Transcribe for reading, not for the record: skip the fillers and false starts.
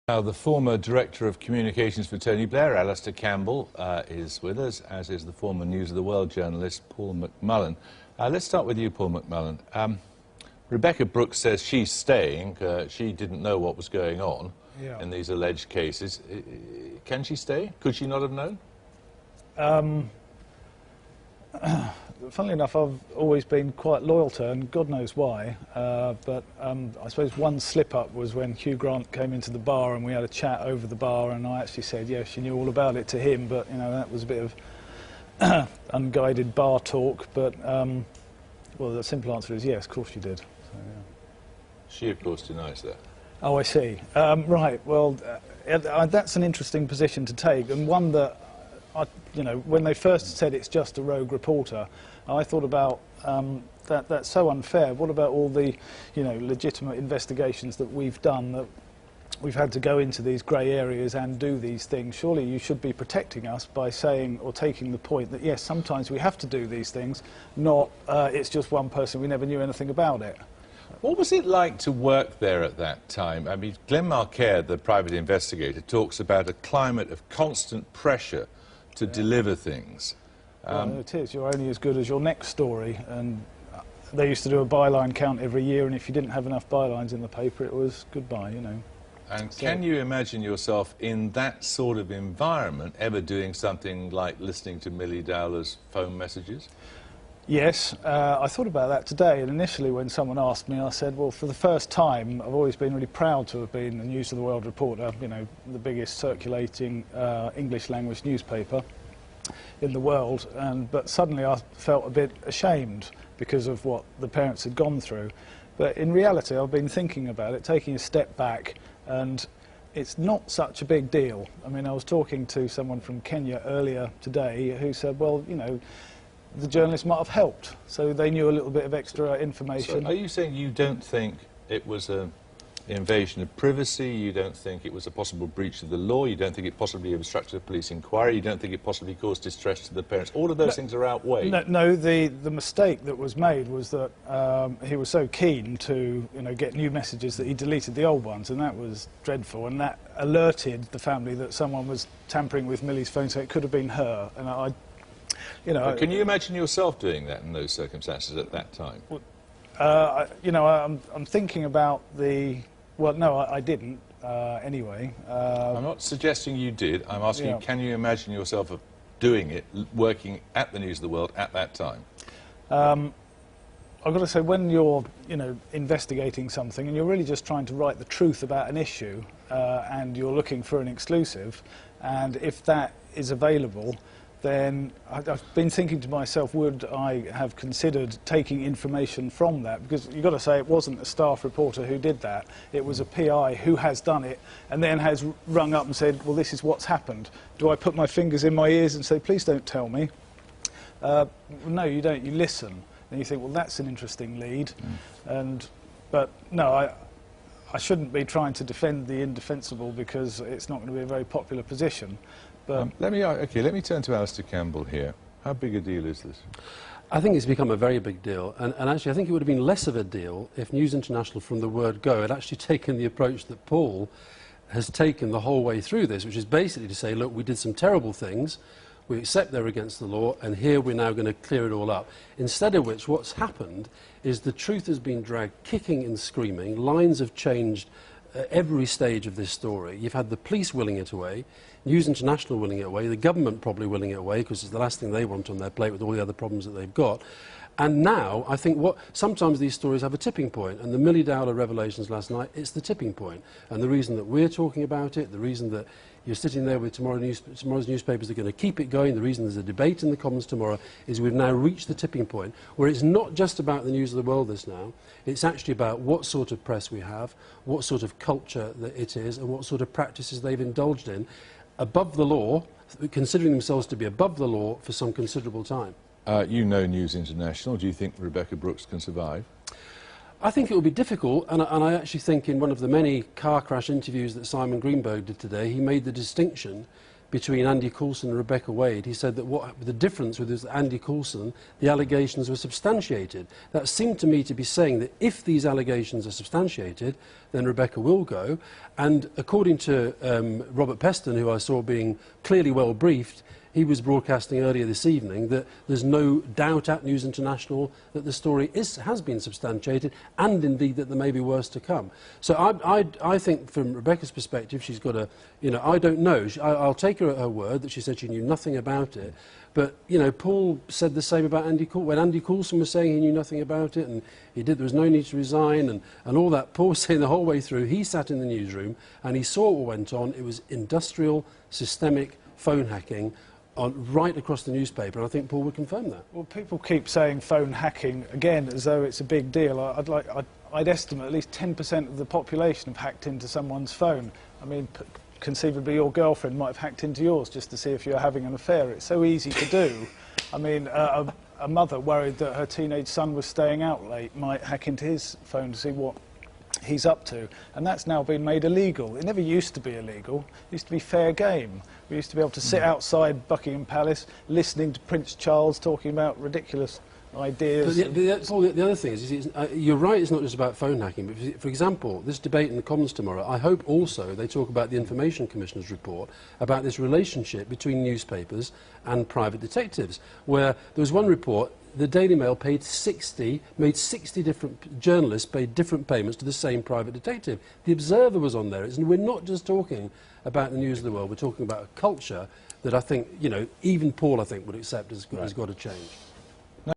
Now, the former Director of Communications for Tony Blair, Alastair Campbell, is with us, as is the former News of the World journalist, Paul McMullan. Let's start with you, Paul McMullan. Rebecca Brooks says she's staying. She didn't know what was going on in these alleged cases. Can she stay? Could she not have known? Funnily enough, I've always been quite loyal to her, and God knows why. But I suppose one slip-up was when Hugh Grant came into the bar and we had a chat over the bar, and I actually said, yeah, she knew all about it to him, but, you know, that was a bit of unguided bar talk. But, well, the simple answer is yes, of course she did. So, yeah. She, of course, denies that. Oh, I see. Right, well, that's an interesting position to take, and one that, you know, when they first said it's just a rogue reporter, I thought about that's so unfair. What about all the, you know, legitimate investigations that we've done, that we've had to go into these grey areas and do these things? Surely you should be protecting us by saying, or taking the point that, yes, sometimes we have to do these things, not it's just one person, we never knew anything about it. What was it like to work there at that time? I mean, Glenn Marquette, the private investigator, talks about a climate of constant pressure to deliver things. Well, it is. You're only as good as your next story, and they used to do a byline count every year, and if you didn't have enough bylines in the paper, it was goodbye, you know. And so, can you imagine yourself in that sort of environment ever doing something like listening to Millie Dowler's phone messages? Yes, I thought about that today, and initially when someone asked me, I said, well, for the first time, I've always been really proud to have been the News of the World reporter, you know, the biggest circulating English-language newspaper in the world, but suddenly I felt a bit ashamed because of what the parents had gone through. But in reality, I've been thinking about it, taking a step back, and it's not such a big deal. I mean, I was talking to someone from Kenya earlier today who said, well, you know, the journalists might have helped, so they knew a little bit of extra information. So are you saying you don't think it was an invasion of privacy, you don't think it was a possible breach of the law, you don't think it possibly obstructed a police inquiry, you don't think it possibly caused distress to the parents? All of those things are outweighed. No, the mistake that was made was that he was so keen to, you know, get new messages that he deleted the old ones, and that was dreadful, and that alerted the family that someone was tampering with Millie's phone, so it could have been her. And you know, can you imagine yourself doing that in those circumstances at that time? You know, I'm thinking about the... Well, no, I didn't, anyway. I'm not suggesting you did. I'm asking you, can you imagine yourself doing it, working at the News of the World at that time? I've got to say, when you're, you know, investigating something and you're really just trying to write the truth about an issue, and you're looking for an exclusive, and if that is available, then I've been thinking to myself, would I have considered taking information from that? Because you've got to say, it wasn't a staff reporter who did that. It was a PI who has done it and then has rung up and said, well, this is what's happened. Do I put my fingers in my ears and say, please don't tell me? No, you don't. You listen. And you think, well, that's an interesting lead. But no, I shouldn't be trying to defend the indefensible, because it's not going to be a very popular position. Let me turn to Alastair Campbell here. How big a deal is this? I think it's become a very big deal, and actually I think it would have been less of a deal if News International from the word go had actually taken the approach that Paul has taken the whole way through this, which is basically to say, look, we did some terrible things, we accept they're against the law, and here we're now going to clear it all up. Instead of which, what's happened is the truth has been dragged kicking and screaming, lines have changed at every stage of this story. You've had the police willing it away, News International willing it away, the government probably willing it away because it's the last thing they want on their plate with all the other problems that they've got. And now, I think sometimes these stories have a tipping point, and the Millie Dowler revelations last night, it's the tipping point. And the reason that we're talking about it, the reason that you're sitting there with tomorrow's newspapers are going to keep it going, the reason there's a debate in the Commons tomorrow, is we've now reached the tipping point where it's not just about the News of the World this now, it's actually about what sort of press we have, what sort of culture that it is, and what sort of practices they've indulged in, above the law, considering themselves to be above the law for some considerable time. You know News International. Do you think Rebecca Brooks can survive? I think it will be difficult, and I actually think in one of the many car crash interviews that Simon Greenberg did today, he made the distinction between Andy Coulson and Rebecca Wade, he said that the difference with Andy Coulson, the allegations were substantiated. That seemed to me to be saying that if these allegations are substantiated, then Rebecca will go. And according to Robert Peston, who I saw being clearly well briefed, he was broadcasting earlier this evening that there's no doubt at News International that the story has been substantiated, and indeed that there may be worse to come. So I think from Rebecca's perspective, she's got a, I don't know. I'll take her at her word that she said she knew nothing about it. But, Paul said the same about Andy Coulson. When Andy Coulson was saying he knew nothing about it and there was no need to resign and all that, Paul was saying the whole way through, he sat in the newsroom and he saw what went on. It was industrial, systemic phone hacking right across the newspaper, and I think Paul would confirm that. Well, people keep saying phone hacking, again, as though it's a big deal. I'd estimate at least 10% of the population have hacked into someone's phone. I mean, conceivably your girlfriend might have hacked into yours just to see if you're having an affair. It's so easy to do. I mean, a mother worried that her teenage son was staying out late might hack into his phone to see what he's up to, and that's now been made illegal. It never used to be illegal. It used to be fair game. We used to be able to sit outside Buckingham Palace listening to Prince Charles talking about ridiculous ideas. Paul, the other thing is you're right, it's not just about phone hacking, but for example, this debate in the Commons tomorrow, I hope also they talk about the Information Commissioner's report about this relationship between newspapers and private detectives, where there was one report, the Daily Mail made 60 different journalists paid different payments to the same private detective. The Observer was on there, and we're not just talking about the news of the world, we're talking about a culture that I think, even Paul, I think, would accept has got to change.